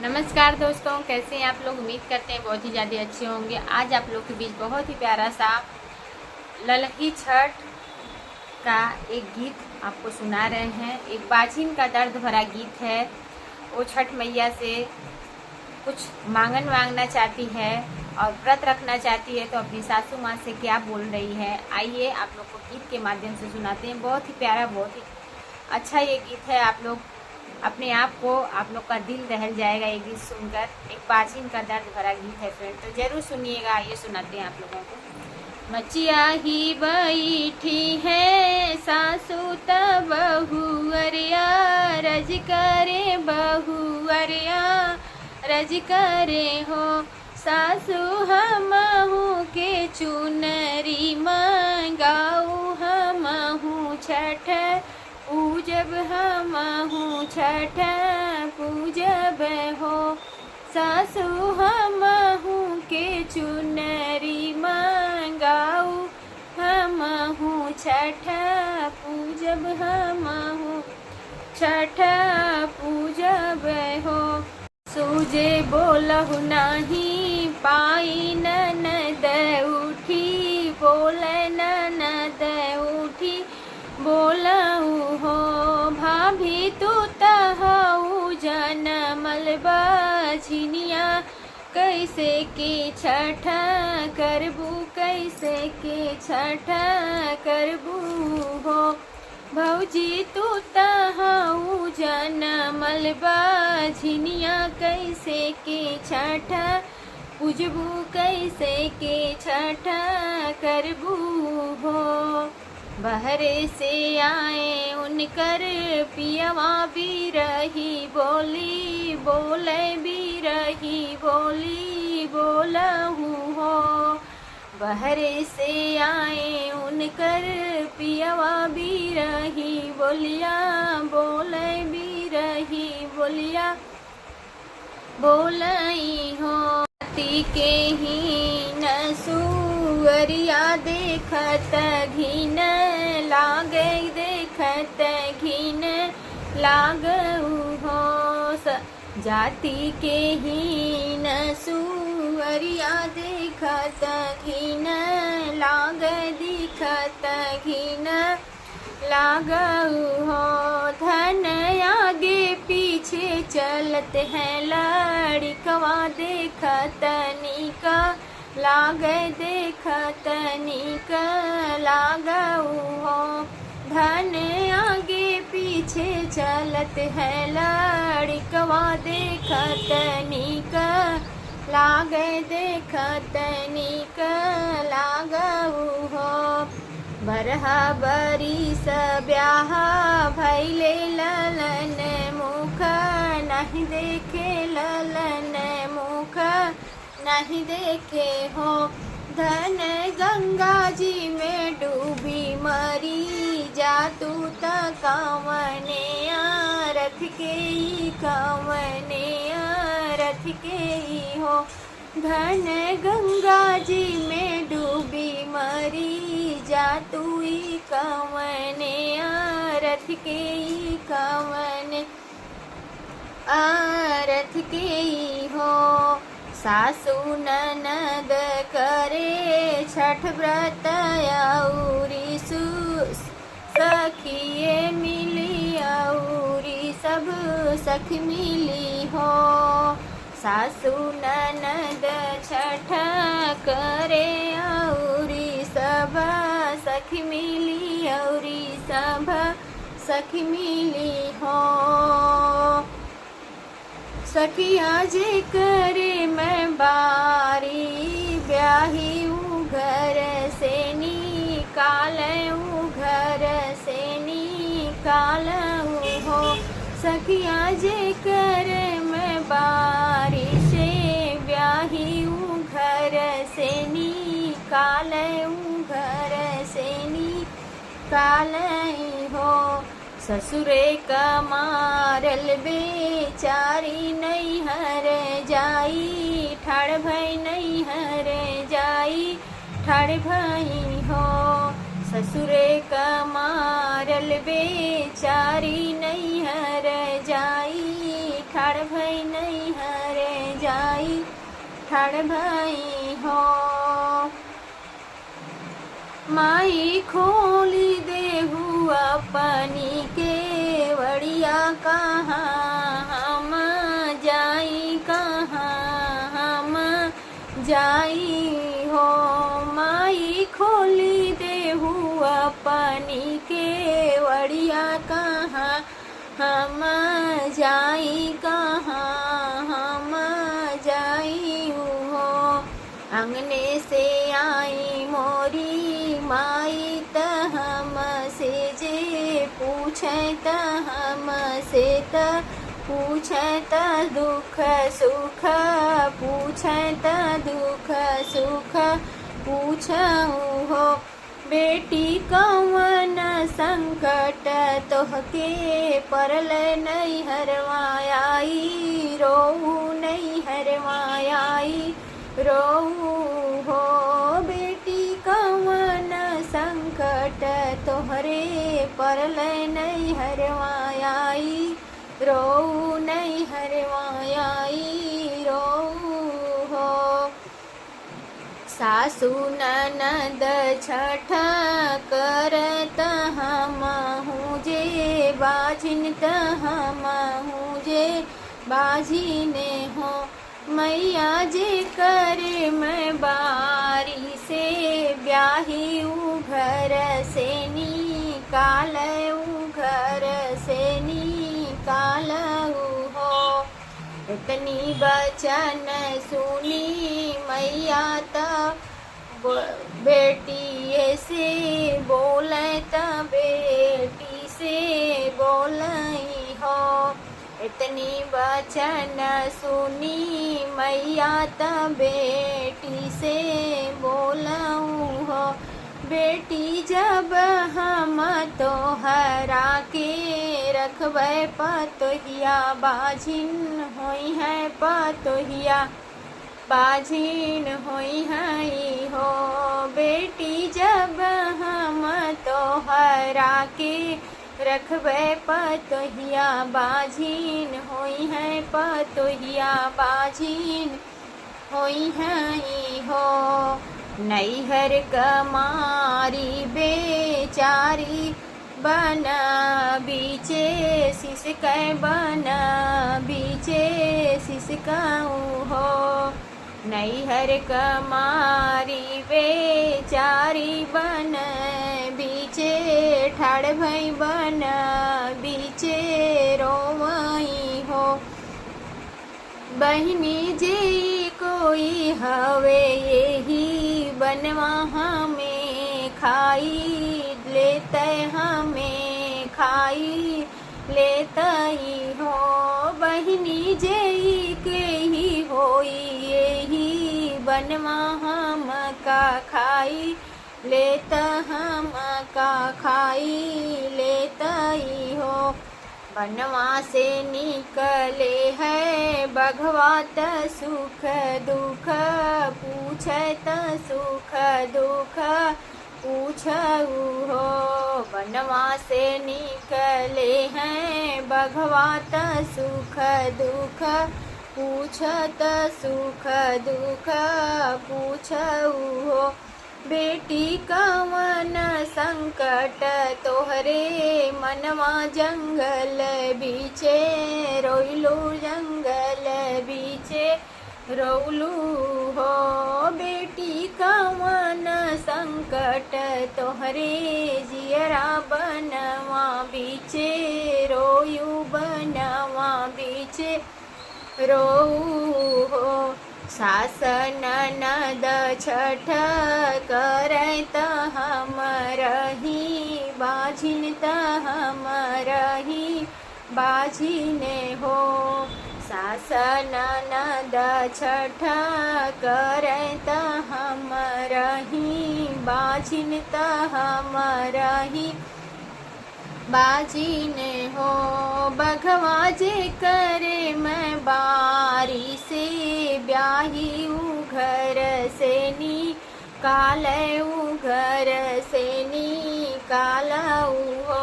नमस्कार दोस्तों, कैसे हैं आप लोग। उम्मीद करते हैं बहुत ही ज़्यादा अच्छे होंगे। आज आप लोग के बीच बहुत ही प्यारा सा ललकी छठ का एक गीत आपको सुना रहे हैं। एक बाझिन का दर्द भरा गीत है। वो छठ मैया से कुछ मांगना चाहती है और व्रत रखना चाहती है, तो अपनी सासू माँ से क्या बोल रही है, आइए आप लोग को गीत के माध्यम से सुनाते हैं। बहुत ही प्यारा, बहुत ही अच्छा ये गीत है। आप लोग अपने आप को, आप लोग का दिल दहल जाएगा ये गीत सुनकर। एक बाझिन का दर्द भरा गीत है फ्रेंड, तो जरूर सुनिएगा। आइए सुनाते हैं आप लोगों को। मचिया ही बैठी है सासू बहुअरिया, रज करे बहुअरिया, रज करे हो सासू हमहू के चुनरी मंगाऊ, हमहू छठ पूजब, हमहू छठ पूजब हो सासू हमहू के चुनरी मंगाऊ, हमहू छठ पूजब, हमहू छठ पूजब हो। सूजे बोलहु नाही पाई ननद उठी, बोल ननद उठी बोलऊ हो भाभी तू तहु जनमल बाझिनिया, कैसे के छठ करबू, कैसे के छठ करबू हो भौजी तू तहु जनमल बाझिनिया, कैसे के छठ पूजबू, कैसे के छठ करबू हो। बहरे से आए उनकर पियवा बिरही बोली, बोले बिरही बोली बोलहू हो। बहरे से आए उनकर पियवा बिरही बोलिया, बोले बिरही बोलिया बोलई हो। ती के ही नसुअरिया देखत घिन लागे, देखत घिन लागऊ हो जाति के ही नसुअरिया देखत घिन लाग, दिखत घिन लागऊ हो। धन आगे पीछे चलत है लड़कवा, देखत निका लाग, देखत निका लागऊ हो। धन आगे पीछे चलत है लड़कवा, देखत निका लाग, देखत निका लागऊ हो। बरहा बरिस ब्याह भैले ललन मुख, नहीं देखे ललन मुख नहीं देखे हो। धन गंगा जी में डूबी मरी जा, तू त कवने रथ के ही, कवने रथ के ही हो। धन गंगा जी में डूबी मरी जा, तू ही कवने रथ के ही, कवने रथ के ही हो। सासू ननद करे छठ व्रत औरी सखिए मिली, औरी सब सखी मिली हो। सासू ननद छठ करे औरी सब सखी मिली, औरी सब सखी मिली हो। सखिया जे करे मैं बारी ब्याही हूँ, घर से निकालूँ, घर से निकालूँ हो। सखिया जे करे मैं बारी से ब्याही हूँ, घर से निकालूँ, घर से निकालूँ हो। ससुरे कमारल बेचारी नैहर जाई, ठाड़ भई नैहर जाई, ठाड़ भई हो। ससुरे कमारल बेचारी नैहर जाई, ठाड़ भई नैहर जाई ठाड़ भई हो। माई खोली देहु अपनी केवड़िया कहाँ हम जाई कहाँ हम जाई हो। माई खोली देहु अपनी केवड़िया कहाँ हम जाई कहाँ हम जाई हो। अंगने से आई मोरी माई त हम से जे पूछे त हम से त पूछे त दुख सुख पूछे त दुख सुख पूछऊ हो। बेटी कौन संकट तोहके परल नहीं हरवाई रोऊ नहीं हरवाई रोऊ हो। बेटी कौन संकट तोहरे परल नहीं हरवाई रोऊ नहीं हरवाई रोऊ हो। सासु ननद छठ करत हमहु जे बाझिन त हमहु जे बाझिने हो। मैया जे करे मैं बारी से ब्याही उ घर से निकाल उ घर से निकाल हो। इतनी बचन सुनी मैया त बेटी से बोले त बेटी से बोलई हो। इतनी बचन सुनी मैया त बेटी से बोलऊँ हो। बेटी जब हम तोहरा के रखबै पतोहिया बाझिन होई है पतोहिया बाझिन होई है हो। बेटी जब हम तोहरा के रखबै पतोहिया बाझिन होई है पतोहिया बाझिन होई है हो। नैहर कमारी बेचारी बन बीचे सिसकै बन बीचे सिसकऊँ हो। नैहर कमारी बेचारी बन बीचे ठाड़ भई बन बीचे रोवई हो। बहिनी जे कोई हवे यही बनवा हमें खाई लेते हमें खाई लेतई हो। बहिनी जे के ही होई यही बनवा हम का खाई लेत हम का खाई लेतई हो। बनवा से निकले है बघवा त सुख दुख पूछे त सुख दुख पूछऊ हो। बनवा से निकले हैं बघवा त सुख दुख पूछत सुख दुख पूछऊ हो। बेटी कवन संकट तोहरे मनवा जंगल बीचे रोइलू जंगल बीचे रोलू हो। बेटी कवन संकट तोहरे जियरा बनवा बीचे रोयू बनवा बीचे रोऊ हो। सास ननद छठ करत हम रही बाझिन त हम रही बाझिने हो। सास ननद छठ करत हम रही बाझिन त हम रही बाजीने हो। बघवा जे करे मैं बारी से ब्याही ऊ घर से निकालऊ घर से निकालऊ हो।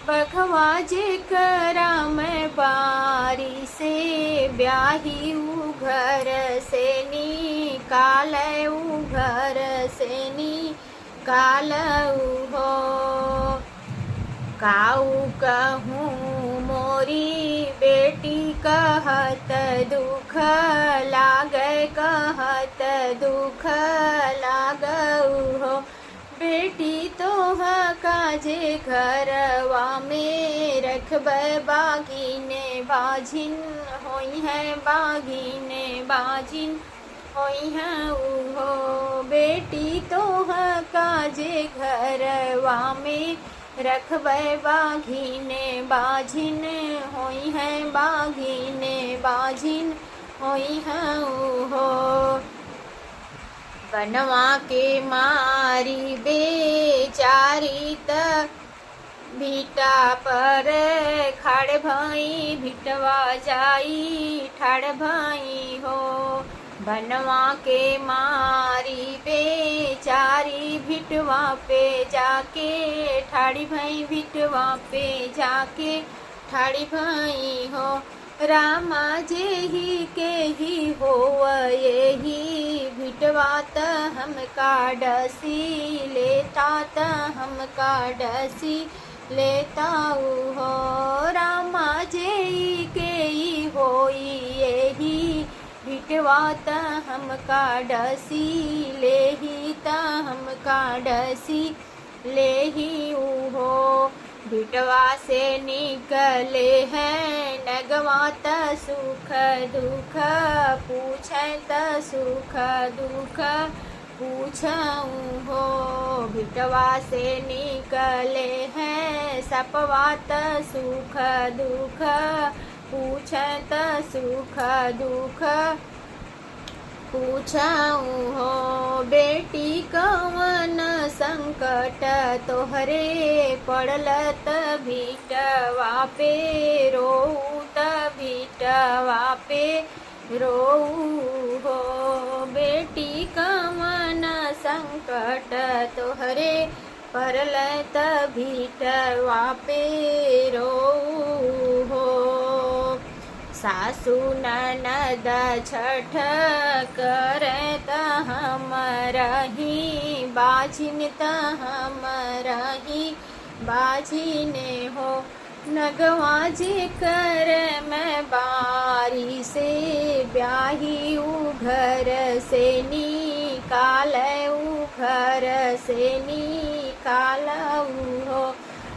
बघवा जे करा मैं बारी से ब्याही उ घर से निकाल उ घर से निकाल हो। काऊ कहूँ मोरी बेटी कहत दुख लागे कहत दुख लागऊ हो। बेटी तोह काजे घरवा में रखबै बागिने बाझिन होई है बागिने बाझिन होई है उहो। बेटी तोह काजे घरवा में रखबै बाघिने बाझिन होई है बाघिने बाझिन होई है उहो। बनवा के मारी बेचारी त भीटा पर खड़ भई भिटवा जाई ठाड़ भई हो। बनवा के मारी बेचारी भिटवा पे जाके ठाड़ी भई भिटवा पे जाके ठाड़ी भई हो। रामा जे ही के ही हो यही भिटवा त हम काडसी लेता त हम काडसी लेता हो। रामा जे ही के ही होई यही भिटवा त हम काडसी लेही त हम काडसी लेही हो। भिटवा से निकले हैं नगवा त सुख दुख पूछे त सुख दुख पूछऊँ हो। भिटवा से निकले हैं सपवा त सुख दुख पूछे त सुख दुख पूछऊँ हो। बेटी कवन संकट तोहरे पड़ल त भिटवा पे रोऊ त भिटवा पे रोऊ हो। बेटी कवन संकट तोहरे पड़ल त भिटवा पे रोऊ हो। सासु ननद छठ करे त हम रही बाझिन त हम रही बाझिने हो। नगवा जे कर मैं बारी से ब्याही उ घर से निकाल उ घर से निकाल हो।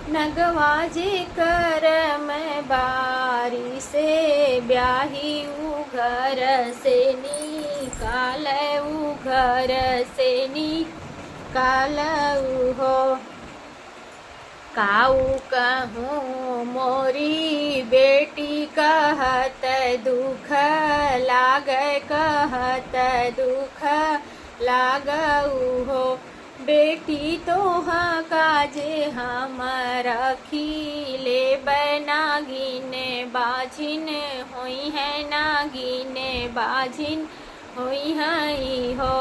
नगवा जे कर मैं बारी से ब्याही उ घर से निकाल उ घर से निकाल हो। काऊ कहूँ मोरी बेटी कहत दुख लागे कहत दुख लागऊ हो। बेटी तोह काजे हम रखी ले नागिने बाझिन होई है नागिने बाझिन होई है हो।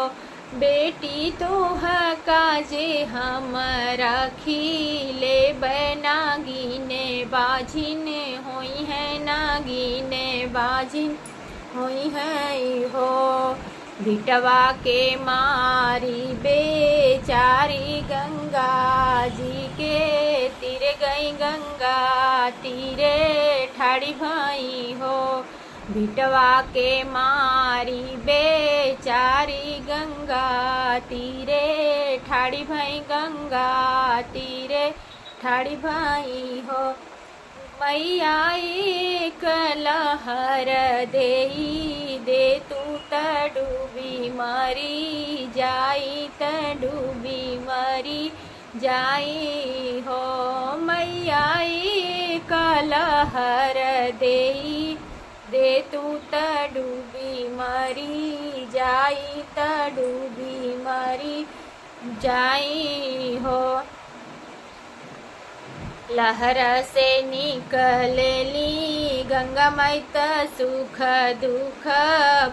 बेटी तोह काजे हम रखी ले नागिने बाझिन होई है नागिने बाझिन होई है हो। भिटवा के मारी बेचारी गंगा जी के तीरे गई गंगा तीरे ठाड़ी भई हो। भिटवा के मारी बेचारी गंगा तीरे ठाड़ी भई गंगा तीरे ठाड़ी भई हो। मैया एक लहर देई दे तू त डूबी मरी जाई त डूबी मरी जाई हो। मैया एक लहर देई दे तू त डूबी मरी जाई त डूबी मरी जाई हो। लहर से निकलेली गंगा माई त सुख दुख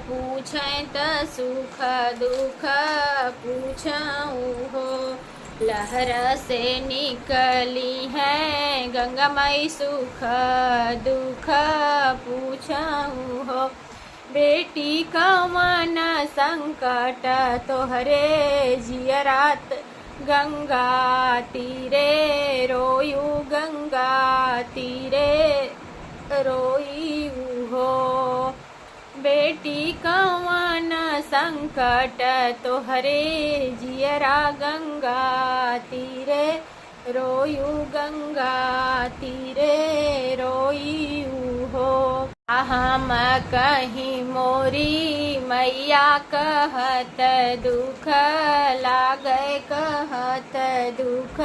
पूछे त सुख दुख पूछऊँ हो। लहर से निकली है गंगा माई सुख दुख पूछऊ हो। बेटी का मन संकट तोहरे जियरात गंगा तीरे रोयू गंगा तीरे रोयू हो। बेटी का मन संकट तोहरे जियरा गंगा तीरे रोयू गंगा तीरे रोयू हो। हम कहीं मोरी मैया कहत दुख लागे कहत दुख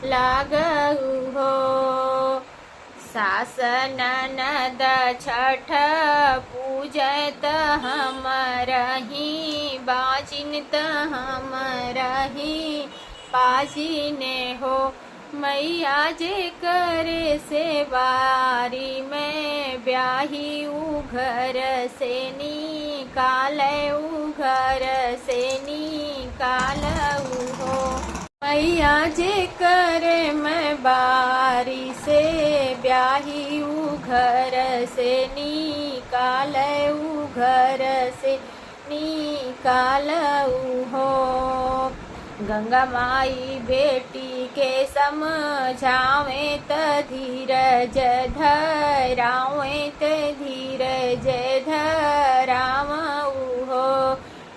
लागू हो। सास ननद छठ पूजत हम रही बाजिन त हम रही पाजिने हो। मैया जे करे से बारी में ब्याही उ घर से निकाल उ घर से निकाल हो। मैया जे करे मैं बारी से ब्याही उ घर से निकाल उ घर से निकाल हो। गंगा माई बेटी के समझावे त धीरज धरावे त धीरज धरावू हो।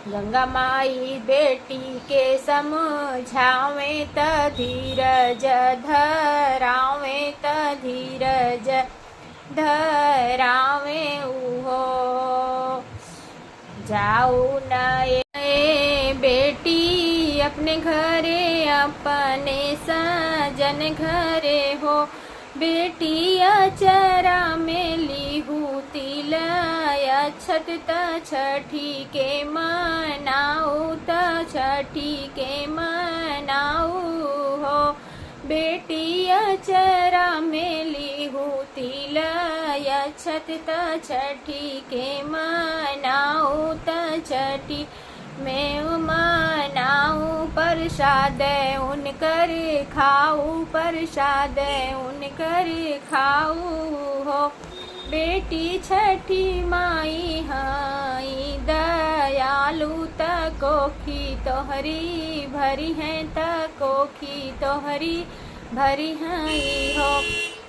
गंगा माई बेटी के समझावे त धीरज धरावे त धीरज धरावे हो। जाऊ न बेटी अपने घरे अपने सजन घरे हो। बेटी अचरा में लिहू तिलया छठ त छठी के मनाऊ त छठी के मनाऊ हो। बेटी अचरा में लिहू तिलया छठ त छठी के मनाऊ त छठी मैं मनाऊ प्रसाद उनकर खाऊ प्रसाद उनकर खाऊ हो। बेटी छठी माई हाई दयालु त कोखी तोहरी भरी है त कोखी तोहरी भरी है हो।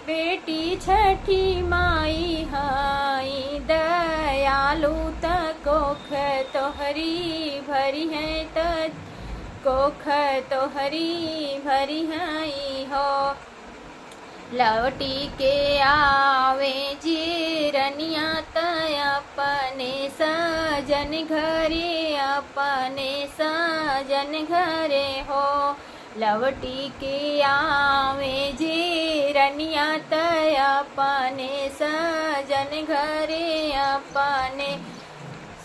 बेटी छठी माई हाई दयालु त कोख तोहरी भरी है त कोख तोहरी भरी है हो। लौटी के आवे जीरनिया त अपने सजन घरे अपने सजन घरे हो। लवटी के आवे जीरनिया त अपने सजन घरे अपने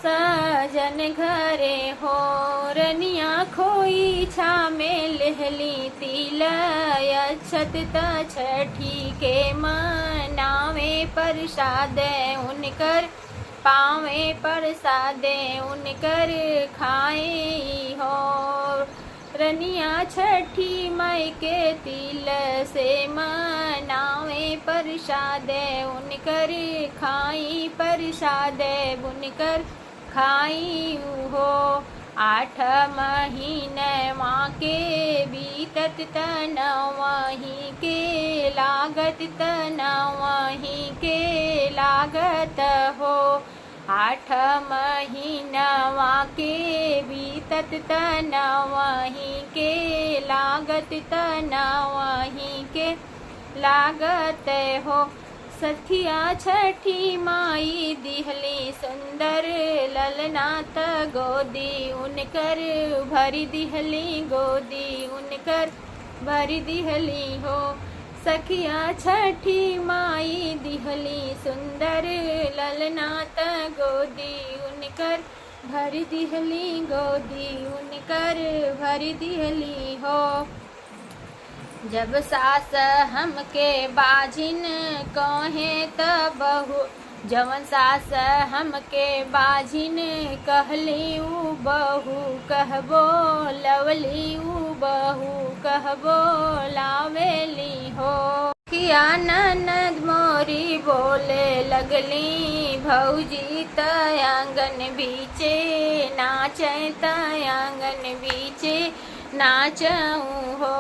सजन घरे हो। रनिया खोई छा में लहली तिलया छत त छठी के मनावे प्रसाद उनकर पावे प्रसाद उनकर खाए हो। रनिया छठी माई के तिल से मनावे प्रसाद उनकर खाई प्रसाद उनकर खाई हो। 8 महीने माँ के बीतत त नवही के लागत त नवही के लागत हो। 8 महीनवा के बीतत त नवही के लागत त नवही के लागत हो। सखिया छठी माई दिहली सुंदर ललना त गोदी उनकर भरी दिहली गोदी उनकर भरी दिहली हो। सखिया छठी माई दिहली सुंदर ललना त गोदी उनकर भरी दिहली गोदी उनकर भरी दिहली हो। जब सास हमके बाजिन कहे त जवन सास हमके बाझिन कहली उ बहू कहबो लवली उ बहू कहबो लावेली हो। किया ननद मोरी बोले लगली भौजी त आंगन बीचे नाचे त आंगन बीचे नाचऊँ हो।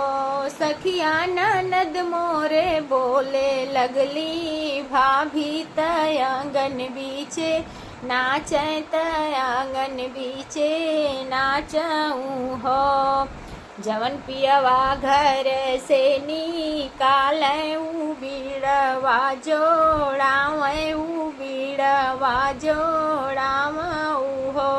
सखिया ननद मोरे बोले लगली भाभी त आंगन बीचे नाचे त आंगन बीचे नाचऊँ हो। जवन पियवा घर से निकाले उ बीड़वा जोड़ावे उ बीड़वा जोड़ावऊ हो।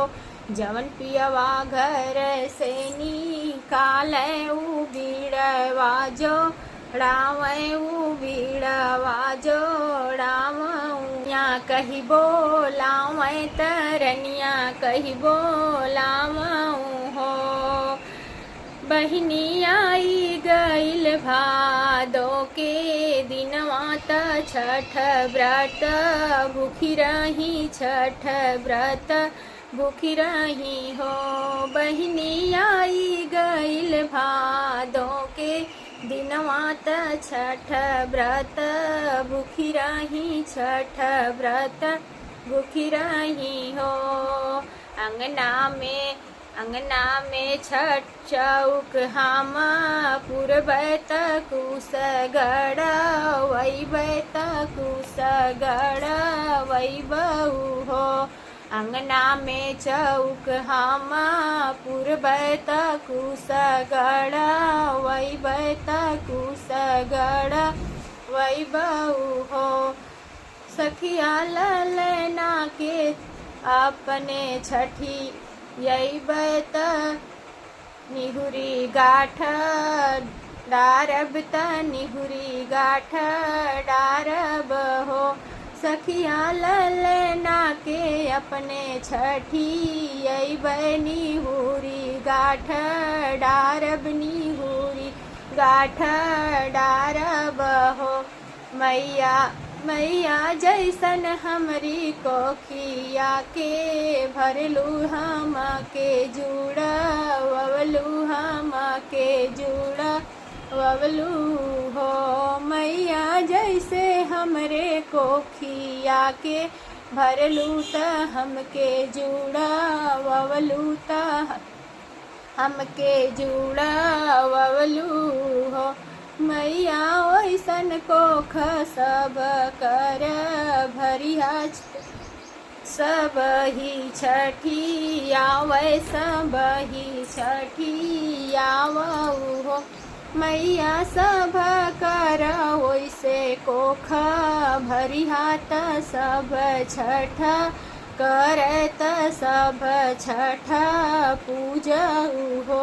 जवन पियवा घर से निकाले उ बीड़वा जोड़ावे उ बीड़वा जोड़ावऊ। या कही बोलावे तरनिया कही बोलावऊ हो। बहिनी आई गईल भादो के दिनवा त छठ व्रत भूखी रही छठ व्रत भूखी रही हो। बहिनी आई गईल भादो के दिनवा त छठ व्रत भूखी रही छठ व्रत भूखी रही हो। अंगना में छठ चौक हम पुरबै त कुश गड़वै त कुश गड़वैबऊ हो। अंगना में चौक हम पुरबै त कुश गड़वै त कुश गड़वैबऊ हो। सखिया ललना के अपने छठी यैबै त निहुरी गाठ डारब त निहुरी गाठ डारब हो। सखिया ललना के अपने छठी यैबै निहुरी गाठ डारब निहुरी गाठ डारब हो। मैया जैसन हमरी कोखिया के भरलू हम के जुड़वलू हम के जुड़वलू हो। मैया जैसे हमरे कोखिया के भरलू त हमके जुड़वलू त हमके जुड़वलू हो। मैया ओइसन कोख सब कर भरिया सब ही छठी आवे सब ही छठी आवऊ हो। मैया सब कर ओइसे कोख भरिया त सब छठ करत सब छठ पूजऊ हो।